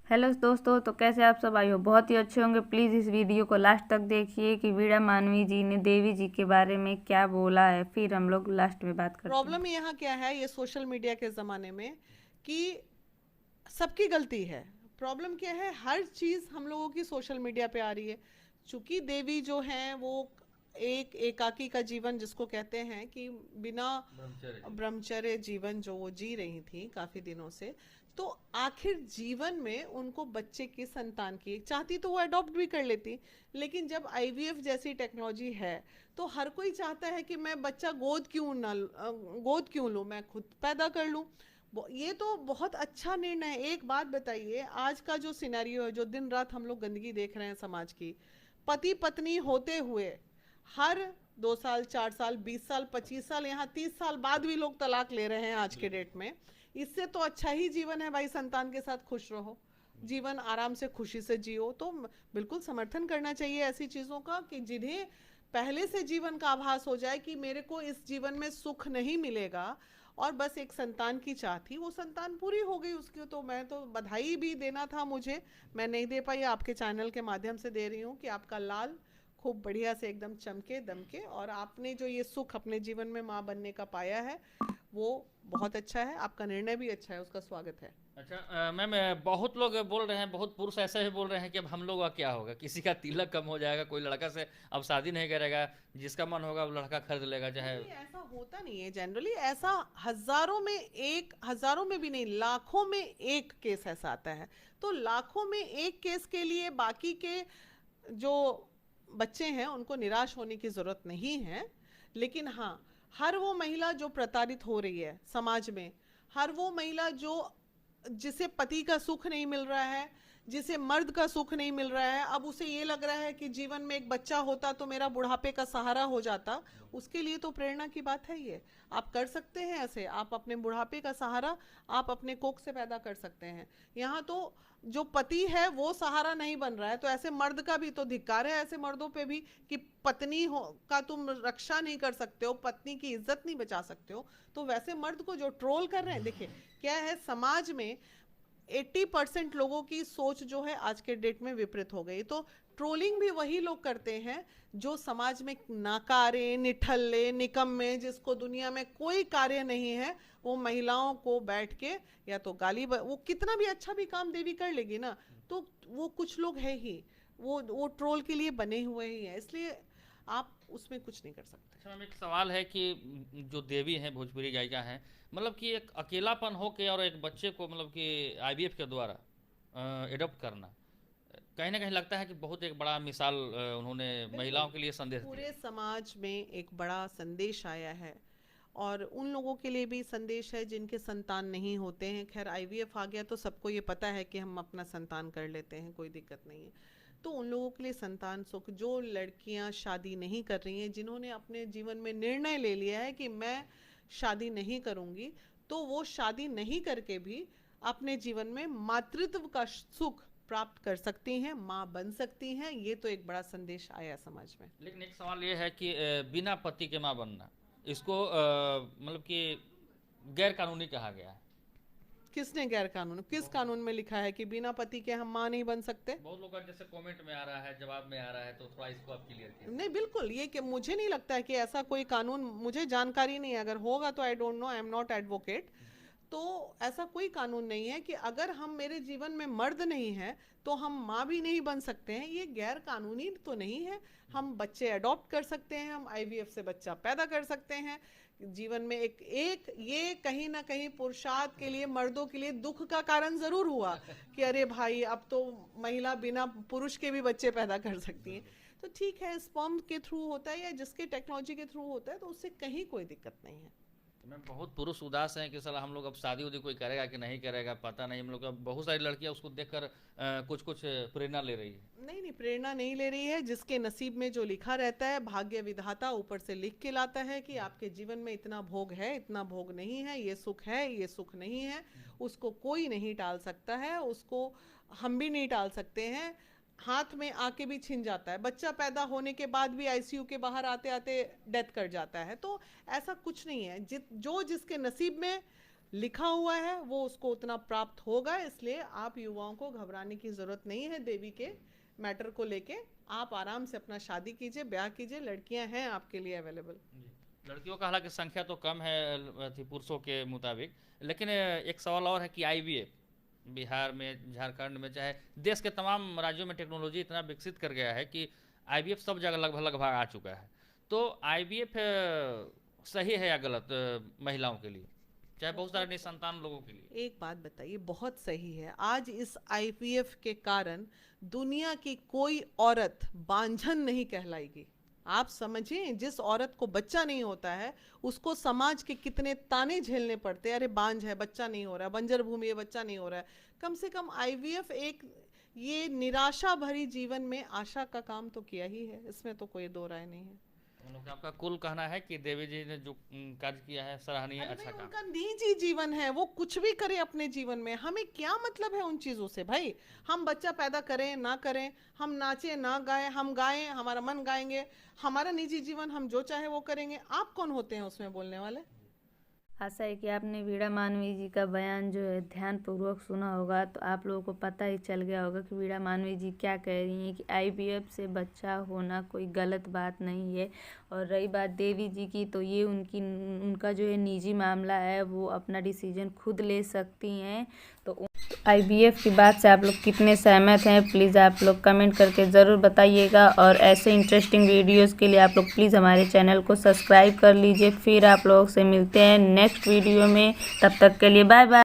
Hello दोस्तों, तो कैसे आप सब? आई हो बहुत ही अच्छे होंगे। प्लीज़ इस वीडियो को लास्ट तक देखिए कि वीणा मानवी जी ने देवी जी के बारे में क्या बोला है, फिर हम लोग लास्ट में बात करते हैं। प्रॉब्लम यहाँ क्या है ये सोशल मीडिया के ज़माने में कि सबकी गलती है। प्रॉब्लम क्या है, हर चीज़ हम लोगों की सोशल मीडिया पे आ रही है। चूंकि देवी जो हैं वो एक एकाकी का जीवन जिसको कहते हैं कि बिना ब्रह्मचर्य जीवन जो वो जी रही थी काफ़ी दिनों से, तो आखिर जीवन में उनको बच्चे की संतान की चाहती तो वो अडॉप्ट भी कर लेती। लेकिन जब आईवीएफ जैसी टेक्नोलॉजी है तो हर कोई चाहता है कि मैं बच्चा गोद क्यों लूँ, मैं खुद पैदा कर लूँ। ये तो बहुत अच्छा निर्णय है। एक बात बताइए, आज का जो सिनेरियो है, जो दिन रात हम लोग गंदगी देख रहे हैं समाज की, पति पत्नी होते हुए हर 2 साल 4 साल 20 साल 25 साल यहाँ 30 साल बाद भी लोग तलाक ले रहे हैं आज के डेट में। इससे तो अच्छा ही जीवन है भाई, संतान के साथ खुश रहो, जीवन आराम से खुशी से जियो। तो बिल्कुल समर्थन करना चाहिए ऐसी चीज़ों का कि जिन्हें पहले से जीवन का आभास हो जाए कि मेरे को इस जीवन में सुख नहीं मिलेगा और बस एक संतान की चाह थी, वो संतान पूरी हो गई उसकी। तो मैं तो बधाई भी देना था मुझे, मैं नहीं दे पाई, आपके चैनल के माध्यम से दे रही हूँ कि आपका लाल खूब बढ़िया से एकदम चमके दमके, और आपने जो ये सुख अपने जीवन में माँ बनने का पाया है वो बहुत अच्छा है। आपका निर्णय भी अच्छा है, उसका स्वागत है। अच्छा मैम, बहुत लोग बोल रहे हैं, बहुत पुरुष ऐसे भी बोल रहे हैं कि अब हम लोग का क्या होगा, किसी का तिलक कम हो जाएगा, कोई लड़का से अब शादी नहीं करेगा, जिसका मन होगा वो लड़का खरीद लेगा नहीं चाहे। नहीं, ऐसा होता नहीं है जनरली। ऐसा हजारों में एक, हजारों में भी नहीं, लाखों में एक केस ऐसा आता है। तो लाखों में एक केस के लिए बाकी के जो बच्चे हैं उनको निराश होने की ज़रूरत नहीं है। लेकिन हाँ, हर वो महिला जो प्रताड़ित हो रही है समाज में, हर वो महिला जो जिसे पति का सुख नहीं मिल रहा है, जिसे मर्द का सुख नहीं मिल रहा है, अब उसे ये लग रहा है कि जीवन में एक बच्चा होता तो मेरा बुढ़ापे का सहारा हो जाता, उसके लिए तो प्रेरणा की बात है ये। आप कर सकते हैं ऐसे, आप अपने बुढ़ापे का सहारा आप अपने कोख से पैदा कर सकते हैं। यहाँ तो जो पति है वो सहारा नहीं बन रहा है, तो ऐसे मर्द का भी तो धिक्कार है ऐसे मर्दों पे भी कि पत्नी हो का तुम रक्षा नहीं कर सकते हो, पत्नी की इज्जत नहीं बचा सकते हो। तो वैसे मर्द को जो ट्रोल कर रहे हैं, देखिए क्या है, समाज में 80% लोगों की सोच जो है आज के डेट में विपरीत हो गई। तो ट्रोलिंग भी वही लोग करते हैं जो समाज में नाकारे, निठल्ले, निकम्मे, जिसको दुनिया में कोई कार्य नहीं है, वो महिलाओं को बैठ के या तो वो कितना भी अच्छा भी काम देवी कर लेगी ना, तो वो कुछ लोग है ही, वो ट्रोल के लिए बने हुए ही हैं, इसलिए आप उसमें कुछ नहीं कर सकते। अच्छा मैम, एक सवाल है कि जो देवी हैं, भोजपुरी गायिका हैं, मतलब कि एक अकेलापन हो के और एक बच्चे को मतलब कि आईवीएफ के द्वारा एडॉप्ट करना, कहीं ना कहीं लगता है कि बहुत एक बड़ा मिसाल उन्होंने बिल्कुल, महिलाओं के लिए संदेश पूरे दिया। समाज में एक बड़ा संदेश आया है, और उन लोगों के लिए भी संदेश है जिनके संतान नहीं होते हैं। खैर आईवीएफ आ गया तो सबको ये पता है कि हम अपना संतान कर लेते हैं, कोई दिक्कत नहीं है। तो उन लोगों के लिए संतान सुख, जो लड़कियां शादी नहीं कर रही हैं, जिन्होंने अपने जीवन में निर्णय ले लिया है कि मैं शादी नहीं करूंगी, तो वो शादी नहीं करके भी अपने जीवन में मातृत्व का सुख प्राप्त कर सकती हैं, माँ बन सकती हैं। ये तो एक बड़ा संदेश आया समाज में। लेकिन एक सवाल ये है कि बिना पति के माँ बनना, इसको मतलब कि गैर कानूनी कहा गया है। किसने गैर कानून, किस बहुत कानून में लिखा है कि बिना पति के हम माँ नहीं बन सकते? बहुत लोग का जैसे कमेंट में आ रहा है, जवाब में आ रहा है, तो थोड़ा इसको आप क्लियर नहीं, कीजिए। बिल्कुल, ये कि मुझे नहीं लगता है कि ऐसा कोई कानून, मुझे जानकारी नहीं है, अगर होगा तो I don't know, I am not advocate. तो ऐसा कोई कानून नहीं है कि अगर हम, मेरे जीवन में मर्द नहीं है तो हम माँ भी नहीं बन सकते हैं। ये गैर कानूनी तो नहीं है। हम बच्चे अडॉप्ट कर सकते हैं, हम आईवीएफ से बच्चा पैदा कर सकते हैं। जीवन में एक एक ये कहीं ना कहीं पुरुषार्थ के लिए, मर्दों के लिए दुख का कारण जरूर हुआ कि अरे भाई, अब तो महिला बिना पुरुष के भी बच्चे पैदा कर सकती हैं। बिल्कुल। तो ठीक है, स्पर्म के थ्रू होता है या जिसके टेक्नोलॉजी के थ्रू होता है, तो उससे कहीं कोई दिक्कत नहीं है। तो मैम, बहुत पुरुष उदास हैं कि साला हम लोग अब शादी उदी कोई करेगा कि नहीं करेगा पता नहीं। हम लोग अब बहुत सारी लड़कियां उसको देखकर कुछ कुछ प्रेरणा ले रही है। नहीं नहीं, प्रेरणा नहीं ले रही है। जिसके नसीब में जो लिखा रहता है, भाग्य विधाता ऊपर से लिख के लाता है कि आपके जीवन में इतना भोग है, इतना भोग नहीं है, ये सुख है, ये सुख नहीं है, उसको कोई नहीं टाल सकता है, उसको हम भी नहीं टाल सकते हैं। हाथ में आके भी छिन जाता है, बच्चा पैदा होने के बाद भी आईसीयू के बाहर आते आते डेथ कर जाता है। तो ऐसा कुछ नहीं है, जो जिसके नसीब में लिखा हुआ है वो उसको उतना प्राप्त होगा। इसलिए आप युवाओं को घबराने की ज़रूरत नहीं है देवी के मैटर को लेके। आप आराम से अपना शादी कीजिए, ब्याह कीजिए, लड़कियां हैं आपके लिए अवेलेबल। लड़कियों का हालांकि संख्या तो कम है पुरुषों के मुताबिक, लेकिन एक सवाल और है कि आईवीएफ बिहार में, झारखंड में, चाहे देश के तमाम राज्यों में टेक्नोलॉजी इतना विकसित कर गया है कि आईवीएफ सब जगह लगभग आ चुका है। तो आईवीएफ सही है या गलत महिलाओं के लिए, चाहे बहुत सारे निसंतान लोगों के लिए? एक बात बताइए, बहुत सही है। आज इस आईवीएफ के कारण दुनिया की कोई औरत बांझन नहीं कहलाएगी। आप समझिए, जिस औरत को बच्चा नहीं होता है उसको समाज के कितने ताने झेलने पड़ते हैं। अरे बांझ है, बच्चा नहीं हो रहा है, बंजर भूमि है, बच्चा नहीं हो रहा है। कम से कम आईवीएफ एक ये निराशा भरी जीवन में आशा का काम तो किया ही है, इसमें तो कोई दो राय नहीं है। आपका कुल कहना है कि देवी जी ने जो कार्य किया है सराहनीय, अच्छा काम। उनका निजी जीवन है, वो कुछ भी करे अपने जीवन में, हमें क्या मतलब है उन चीजों से भाई। हम बच्चा पैदा करें ना करें, हम नाचे ना गाएं, हम गाएं, हमारा मन गाएंगे, हमारा निजी जीवन, हम जो चाहे वो करेंगे। आप कौन होते हैं उसमें बोलने वाले? आशा है कि आपने वीणा मानवी जी का बयान जो है ध्यानपूर्वक सुना होगा, तो आप लोगों को पता ही चल गया होगा कि वीणा मानवी जी क्या कह रही हैं कि आईवीएफ से बच्चा होना कोई गलत बात नहीं है। और रही बात देवी जी की, तो ये उनका जो है निजी मामला है, वो अपना डिसीजन खुद ले सकती हैं। तो आईवीएफ की बात से आप लोग कितने सहमत हैं, प्लीज़ आप लोग कमेंट करके ज़रूर बताइएगा। और ऐसे इंटरेस्टिंग वीडियोस के लिए आप लोग प्लीज़ हमारे चैनल को सब्सक्राइब कर लीजिए। फिर आप लोगों से मिलते हैं नेक्स्ट वीडियो में, तब तक के लिए बाय बाय।